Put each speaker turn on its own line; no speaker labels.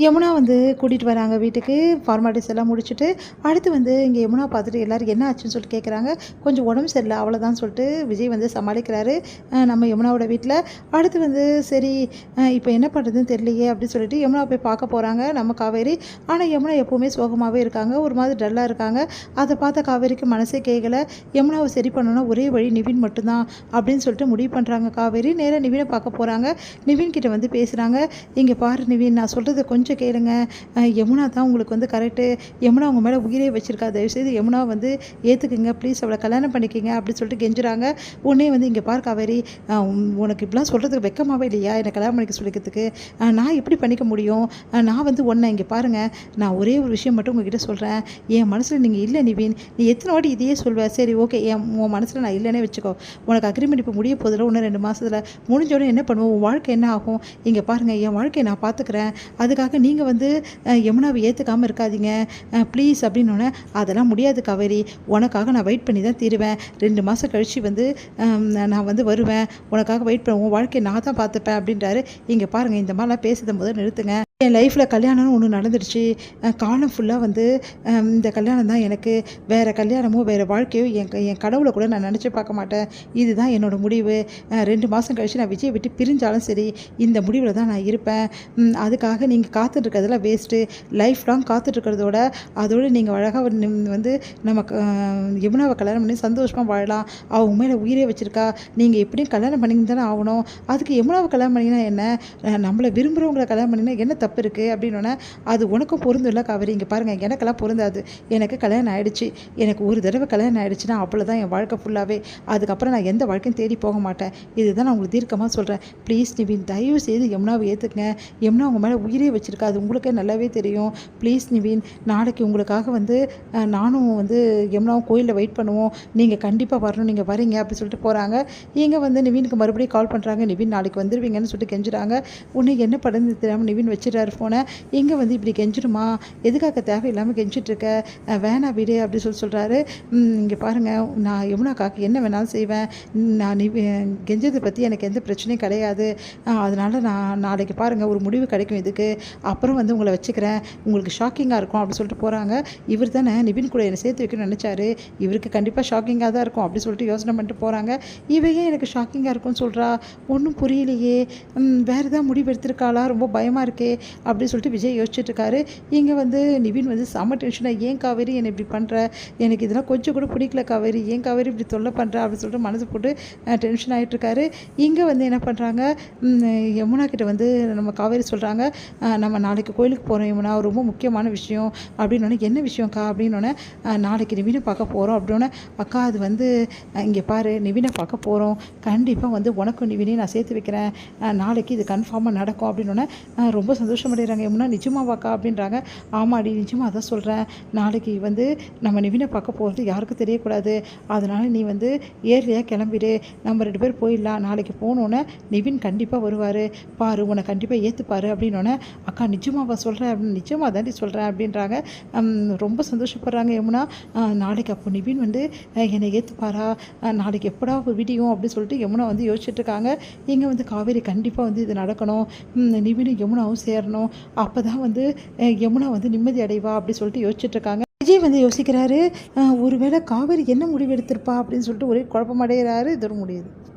யமுனா கூட்டிகிட்டு வராங்க வீட்டுக்கு. ஃபார்மாலிட்டீஸ் எல்லாம் முடிச்சுட்டு, அடுத்து இங்கே யமுனா பார்த்துட்டு எல்லாரும் என்ன ஆச்சுன்னு சொல்லிட்டு கேட்குறாங்க. கொஞ்சம் உடம்பு சரியில்ல அவ்வளோதான் சொல்லிட்டு விஜய் சமாளிக்கிறாரு நம்ம யமுனாவோட வீட்டில். அடுத்து சரி இப்போ என்ன பண்ணுறதுன்னு தெரியலையே அப்படின்னு சொல்லிட்டு யமுனா போய் பார்க்க போகிறாங்க நம்ம காவேரி. ஆனால் யமுனா எப்போவுமே சோகமாகவே இருக்காங்க, ஒரு மாதிரி டல்லாக இருக்காங்க. அதை பார்த்த காவேரிக்கு மனசே கேட்கல. யமுனாவை சரி பண்ணணும்னா ஒரே வழி நிவின் மட்டும்தான் அப்படின்னு சொல்லிட்டு முடிவு பண்ணுறாங்க காவேரி. நேராக நிவினை பார்க்க போகிறாங்க. நிவின் கிட்ட பேசுகிறாங்க. இங்கே பாரு நிவின், நான் சொல்கிறது கொஞ்சம் கேளுங்க. யமுனா தான் உங்களுக்கு கரெக்டு. யமுனா உங்கள் மேலே உயிரே வச்சிருக்கா. தயவுசெய்து யமுனா ஏற்றுக்குங்க ப்ளீஸ், அவளை கல்யாணம் பண்ணிக்கிங்க அப்படின்னு சொல்லிட்டு கெஞ்சுறாங்க. உடனே இங்கே பார் காவேரி, உனக்கு இப்படிலாம் சொல்கிறதுக்கு வெக்கமாகவே இல்லையா என்னை கல்யாணம் பண்ணிக்க சொல்லிக்கிறதுக்கு? நான் எப்படி பண்ணிக்க முடியும்? நான் ஒன்றை இங்கே பாருங்கள், நான் ஒரே ஒரு விஷயம் மட்டும் உங்ககிட்ட சொல்கிறேன். என் மனசில் நீங்கள் இல்லை நிவின். நீ எத்தனை வாட்டி இதையே சொல்வேன். சரி ஓகே, உன் மனசில் நான் இல்லைன்னே வச்சுக்கோ. உனக்கு அக்ரிமெண்ட் இப்போ முடிய போதில் இன்னும் 2 மாதத்தில் முடிஞ்சோடனே என்ன பண்ணுவோம்? உன் வாழ்க்கை என்ன ஆகும்? இங்கே பாருங்கள், என் வாழ்க்கையை நான் பார்த்துக்கிறேன். அதுக்காக நீங்கள் யமுனாவை ஏற்றுக்காமல் இருக்காதீங்க ப்ளீஸ் அப்படின்னோடனே, அதெல்லாம் முடியாது காவேரி, உனக்காக நான் வெயிட் பண்ணி தான் தீருவேன். 2 மாதம் கழித்து நான் வருவேன், உனக்காக வெயிட் பண்ணுவேன், உன் வாழ்க்கையை நான் தான் பார்த்துப்பேன் அப்படின்றாரு. இங்கே பாருங்கள், இந்த மாதிரிலாம் பேசுறத முதல் நிறுத்துங்க. என் லைஃப்பில் கல்யாணம்னு ஒன்று நடந்துடுச்சு. காலம் ஃபுல்லாக இந்த கல்யாணம் தான் எனக்கு. வேறு கல்யாணமோ வேறு வாழ்க்கையோ என் கடவுளை கூட நான் நினச்சி பார்க்க மாட்டேன். இதுதான் என்னோடய முடிவு. 2 மாதம் கழித்து நான் விஜய் விட்டு பிரிஞ்சாலும் சரி, இந்த முடிவில் தான் நான் இருப்பேன். அதுக்காக நீங்கள் காத்துட்ருக்கிறதுலாம் வேஸ்ட்டு. லைஃப் லாங் காத்துட்ருக்கிறதோட அதோடு நீங்கள் அழகாக நமக்கு யமுனாவை கல்யாணம் பண்ணி சந்தோஷமாக வாழலாம். அவள் உண்மையில உயிரே வச்சுருக்கா. நீங்கள் எப்படியும் கல்யாணம் பண்ணிங்க தானே ஆகணும். அதுக்கு யமுனாவை கல்யாணம் பண்ணிங்கன்னா என்ன? நம்மளை விரும்புகிறவங்களை கல்யாணம் பண்ணிங்கன்னா என்ன தப்பு இருக்குது அப்படின்னோடனே, அது உனக்கும் பொருந்தும் இல்லை காவேரி. இங்கே பாருங்கள், எனக்கெல்லாம் பொருந்தாது. எனக்கு கல்யாணம் ஆகிடுச்சு. எனக்கு ஒரு தடவை கல்யாணம் ஆகிடுச்சுன்னா அவ்வளோதான் என் வாழ்க்கை ஃபுல்லாகவே. அதுக்கப்புறம் நான் எந்த வாழ்க்கையும் தேடி போக மாட்டேன். இதுதான் நான் உங்களுக்கு தீர்க்கமாக சொல்கிறேன். ப்ளீஸ் நிவின், தயவு செய்து யமுனாவை ஏற்றுக்குங்க. யமுனா உங்கள் மேலே உயிரே வச்சுருக்கா, அது உங்களுக்கே நல்லாவே தெரியும். ப்ளீஸ் நிவின், நாளைக்கு உங்களுக்காக நானும் யமுனாவும் கோயிலில் வெயிட் பண்ணுவோம். நீங்கள் கண்டிப்பாக வரணும், நீங்கள் வரீங்க அப்படின்னு சொல்லிட்டு போகிறாங்க. இங்கே நிவினுக்கு மறுபடியும் கால் பண்ணுறாங்க. நிவின் நாளைக்கு வந்துடுவீங்கன்னு சொல்லிட்டு கெஞ்சுறாங்க. உன்னை என்ன பண்ணுறது தெரியாமல் நிவின் வச்சுட்டு ஃபோனை. இங்கே இப்படி கெஞ்சிடுமா? எதுக்காக தேவையில்லாமல் கெஞ்சிட்ருக்க? வேணா வீடு அப்படி சொல்கிறாரு. இங்கே பாருங்கள், நான் யமுனாக்காக என்ன வேணாலும் செய்வேன். நான் கெஞ்சதை பற்றி எனக்கு எந்த பிரச்சனையும் கிடையாது. அதனால் நான் நாளைக்கு பாருங்கள் ஒரு முடிவு கிடைக்கும் இதுக்கு. அப்புறம் உங்களை வச்சுக்கிறேன், உங்களுக்கு ஷாக்கிங்காக இருக்கும் அப்படி சொல்லிட்டு போகிறாங்க. இவர் தானே நிவின் கூட என்னை சேர்த்து வைக்கணும்னு நினச்சாரு. இவருக்கு கண்டிப்பாக ஷாக்கிங்காக தான் இருக்கும் அப்படி சொல்லிட்டு யோசனை பண்ணிட்டு போகிறாங்க. இவையே எனக்கு ஷாக்கிங்காக இருக்கும்னு சொல்கிறா. ஒன்றும் புரியலையே. வேறு ஏதாவது முடிவு எடுத்திருக்காளா? ரொம்ப பயமாக இருக்கே அப்படி சொல்லிட்டு விஜய் யோசிச்சுட்டு இருக்காரு. இங்கே நிவின் செம்ம டென்ஷனாக, ஏன் காவேரி என்னை இப்படி பண்ணுற? எனக்கு இதெல்லாம் கொஞ்சம் கூட பிடிக்கல காவேரி, ஏன் காவேரி இப்படி தொல்லை பண்ணுற அப்படின்னு சொல்லிட்டு மனசு போட்டு டென்ஷன் ஆகிட்டுருக்காரு. இங்கே என்ன பண்ணுறாங்க, யமுனா கிட்ட நம்ம காவேரி சொல்கிறாங்க, நம்ம நாளைக்கு கோயிலுக்கு போகிறோம் யமுனா, ரொம்ப முக்கியமான விஷயம் அப்படின்னோடனே, என்ன விஷயம்க்கா அப்படின்னோடனே, நாளைக்கு நிவினை பார்க்க போகிறோம் அப்படின்னோடனே, அக்கா அது இங்கே பாரு, நிவினை பார்க்க போகிறோம், கண்டிப்பாக உனக்கும் நிவினையும் நான் சேர்த்து வைக்கிறேன், நாளைக்கு இது கன்ஃபார்மாக நடக்கும் அப்படின்னோடனே ரொம்ப சந்தோஷமடைகிறாங்க. யமுனா நிஜமாவாக்கா அப்படின்றாங்க. ஆமாடி நிஜமாக அதான் சொல்கிறேன். நாளைக்கு நம்ம நிவினை பார்க்க போகிறது யாருக்கும் தெரியக்கூடாது. அதனால் நீ ஏர்லியாக கிளம்பிடு, நம்ம 2 பேர் போயிடலாம். நாளைக்கு போனோன்னே நிவின் கண்டிப்பாக வருவார், பாரு உன்னை கண்டிப்பாக ஏற்றுப்பார் அப்படின்னோடனே, அக்கா நிஜமாவா சொல்கிறேன் அப்படின்னு, நிஜமாக தாண்டி சொல்கிறேன் அப்படின்றாங்க. ரொம்ப சந்தோஷப்படுறாங்க யமுனா. நாளைக்கு அப்போ நிவின் என்னை ஏற்றுப்பாரா, நாளைக்கு எப்படா விடியும் அப்படின்னு சொல்லிட்டு யமுனா யோசிச்சுட்ருக்காங்க. இங்கே காவேரி கண்டிப்பாக இது நடக்கணும், நிவினும் யமுனாவும் சேரணும், அப்போ தான் யமுனா நிம்மதி அடைவா அப்படி சொல்லிட்டு யோசிச்சுட்ருக்காங்க. விஜய் யோசிக்கிறாரு, ஒருவேளை காவேரி என்ன முடிவு எடுத்திருப்பா அப்படின்னு சொல்லிட்டு ஒரே குழப்பமடைகிறாரு. இதோட முடியுது.